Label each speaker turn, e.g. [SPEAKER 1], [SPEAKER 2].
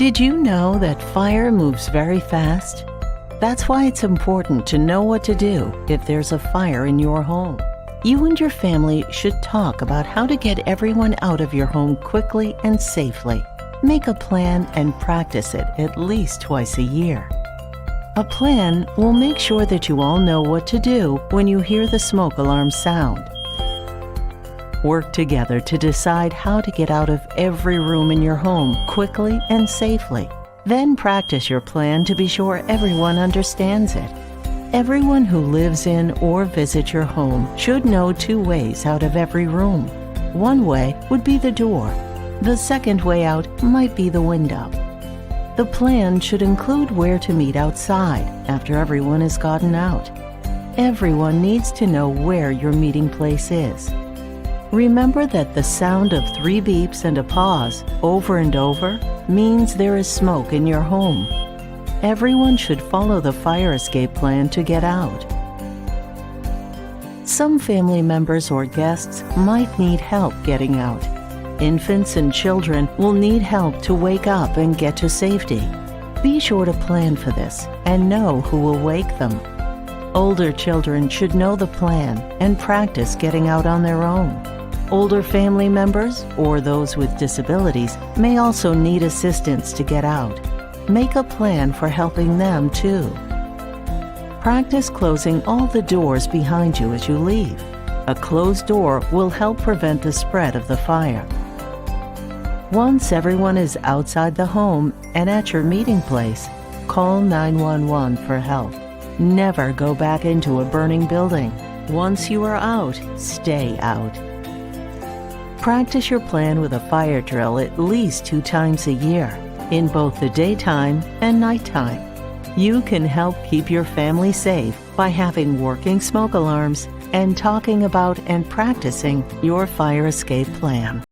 [SPEAKER 1] Did you know that fire moves very fast? That's why it's important to know what to do if there's a fire in your home. You and your family should talk about how to get everyone out of your home quickly and safely. Make a plan and practice it at least twice a year. A plan will make sure that you all know what to do when you hear the smoke alarm sound. Work together to decide how to get out of every room in your home quickly and safely. Then practice your plan to be sure everyone understands it. Everyone who lives in or visits your home should know 2 ways out of every room. One way would be the door. The second way out might be the window. The plan should include where to meet outside after everyone has gotten out. Everyone needs to know where your meeting place is. Remember that the sound of 3 beeps and a pause over and over means there is smoke in your home. Everyone should follow the fire escape plan to get out. Some family members or guests might need help getting out. Infants and children will need help to wake up and get to safety. Be sure to plan for this and know who will wake them. Older children should know the plan and practice getting out on their own. Older family members or those with disabilities may also need assistance to get out. Make a plan for helping them too. Practice closing all the doors behind you as you leave. A closed door will help prevent the spread of the fire. Once everyone is outside the home and at your meeting place, call 911 for help. Never go back into a burning building. Once you are out, stay out. Practice your plan with a fire drill at least 2 times a year, in both the daytime and nighttime. You can help keep your family safe by having working smoke alarms and talking about and practicing your fire escape plan.